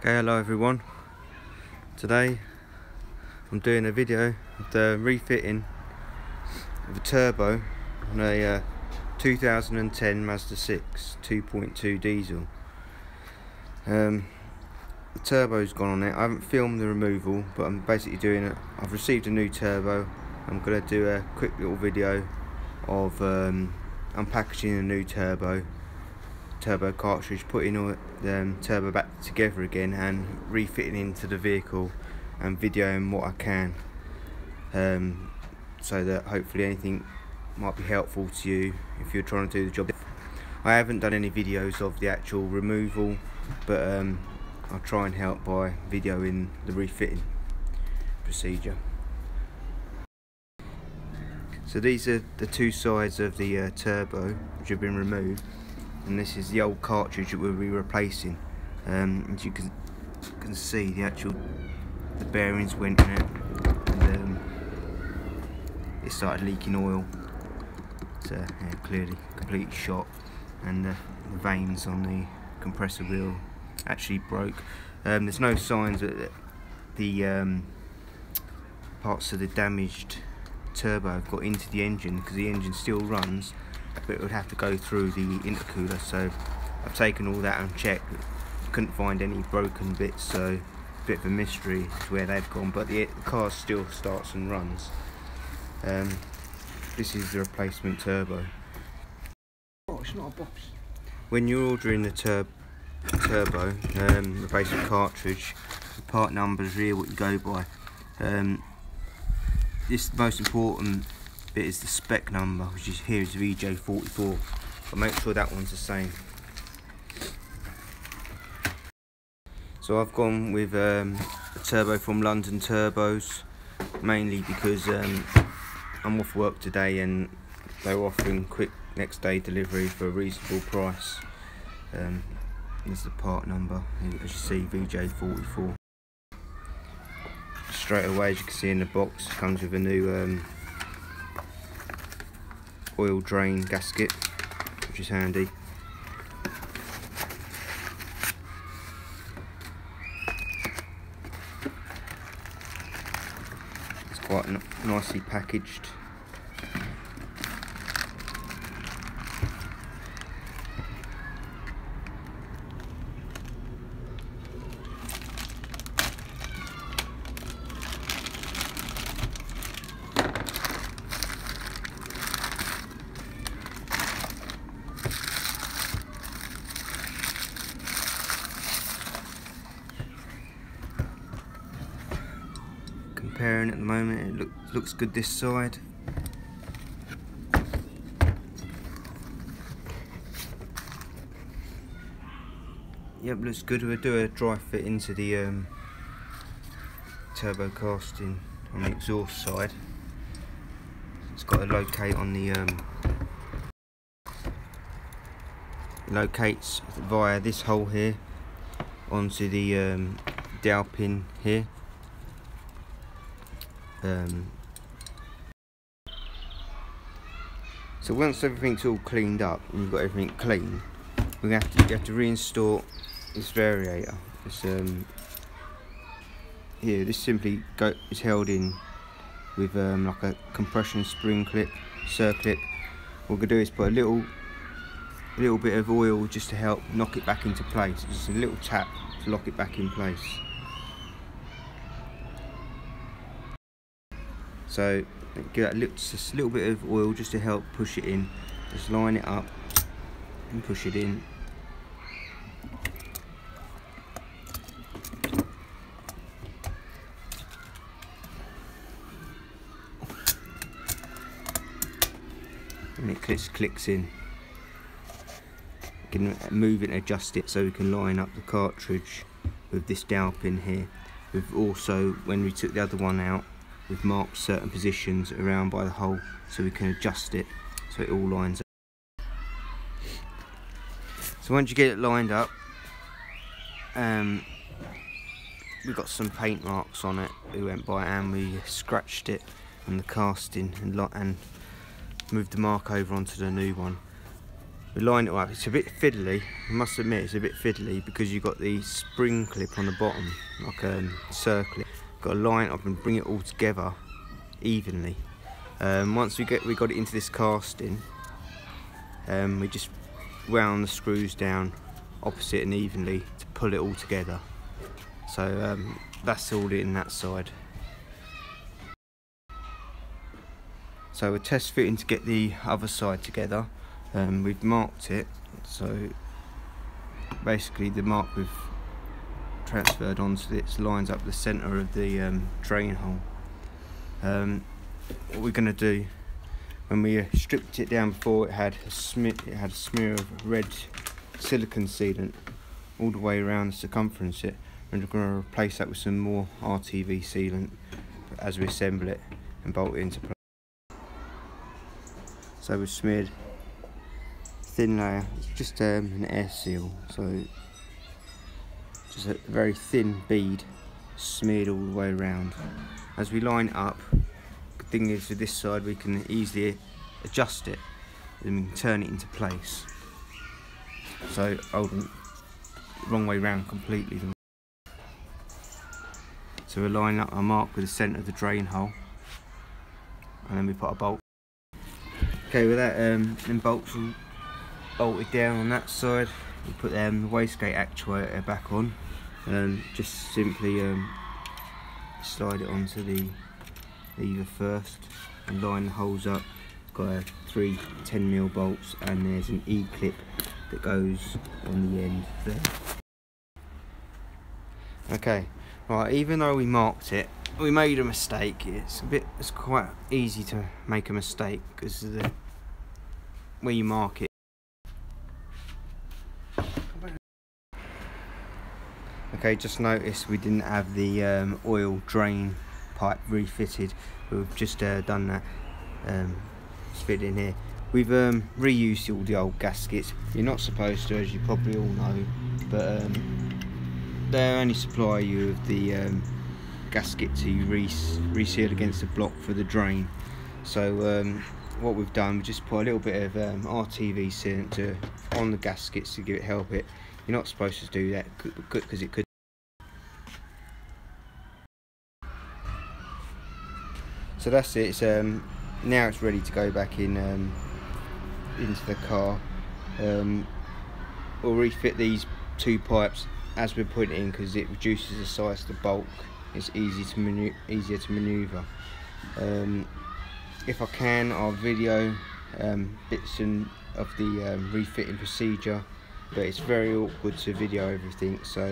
Okay, hello everyone. Today I'm doing a video of the refitting of a turbo on a 2010 Mazda 6 2.2 diesel. The turbo's gone on it. I haven't filmed the removal, but I'm basically doing it. I've received a new turbo. I'm going to do a quick little video of unpackaging a new turbo cartridge, putting all the turbo back together again and refitting into the vehicle, and videoing what I can, so that hopefully anything might be helpful to you if you're trying to do the job. I haven't done any videos of the actual removal, but I'll try and help by videoing the refitting procedure. So these are the two sides of the turbo which have been removed, and this is the old cartridge that we'll be replacing. As you can see, the bearings went in it, and it started leaking oil. So yeah, clearly completely shot, and the vanes on the compressor wheel actually broke. There's no signs that the parts of the damaged turbo have got into the engine, because the engine still runs, but it would have to go through the intercooler. So I've taken all that and checked. Couldn't find any broken bits, so a bit of a mystery to where they've gone, but the car still starts and runs. This is the replacement turbo. Oh, it's not a box. When you're ordering the turbo, the basic cartridge, the part number is really what you go by. This, the most important bit, is the spec number, which is here is VJ44, but make sure that one's the same. So I've gone with a turbo from London Turbos, mainly because I'm off work today and they were offering quick next day delivery for a reasonable price. There's the part number, as you see, VJ44. Straight away, as you can see in the box, it comes with a new oil drain gasket, which is handy. It's quite nicely packaged. Comparing at the moment, it looks good this side. Yep, looks good. We'll do a dry fit into the turbo casting on the exhaust side. It's got to locate on the locates via this hole here onto the dowel pin here. So once everything's all cleaned up and you've got everything clean, you have to reinstall this variator. This here, this simply is held in with like a compression spring clip, circlip. What we're gonna do is put a little bit of oil just to help knock it back into place. Just a little tap to lock it back in place. So get just a little bit of oil just to help push it in. Just line it up and push it in. And it clicks in. You can move it and adjust it so we can line up the cartridge with this dowel pin here. We've also, when we took the other one out, we've marked certain positions around by the hole so we can adjust it so it all lines up. So once you get it lined up, we've got some paint marks on it. We went by and we scratched it on the casting and moved the mark over onto the new one. we line it up. It's a bit fiddly, I must admit it's a bit fiddly because you've got the spring clip on the bottom, like a circle. Got to line it up and bring it all together evenly. Once we got it into this casting, we just wound the screws down opposite and evenly to pull it all together. So that's all in that side. So we're test fitting to get the other side together. We've marked it, so basically the mark we've transferred onto this lines up the centre of the drain hole. What we're going to do, when we stripped it down before, it had a smear of red silicone sealant all the way around the circumference it, and we're going to replace that with some more RTV sealant as we assemble it and bolt it into place. So we've smeared a thin layer, it's just an air seal, so just a very thin bead smeared all the way around. As we line it up, the thing is with this side we can easily adjust it and we can turn it into place. So hold on, wrong way round completely. So we're lining up our mark with the centre of the drain hole, and then we put a bolt. Okay, with that, then bolts all bolted down on that side. We put the wastegate actuator back on, and just simply slide it onto the lever first and line the holes up. It's got 3 10mm bolts, and there's an E-clip that goes on the end there. Okay, right, even though we marked it, we made a mistake. It's quite easy to make a mistake because of the where you mark it. Okay, just noticed we didn't have the oil drain pipe refitted. We've just done that. It's fit in here. We've reused all the old gaskets. You're not supposed to, as you probably all know, but they only supply you with the gasket to reseal against the block for the drain. So what we've done, we just put a little bit of RTV sealant on the gaskets to give it help it. You're not supposed to do that because it could. So that's it. It's, now it's ready to go back in into the car. We'll refit these 2 pipes as we put it in because it reduces the size of the bulk. It's easier to manoeuvre. If I can, I'll video bits of the refitting procedure, but it's very awkward to video everything, so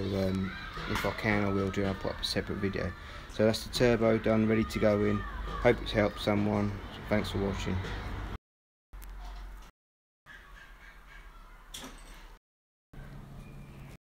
if I can I will do. I'll put up a separate video. So that's the turbo done, ready to go in. Hope it's helped someone. Thanks for watching.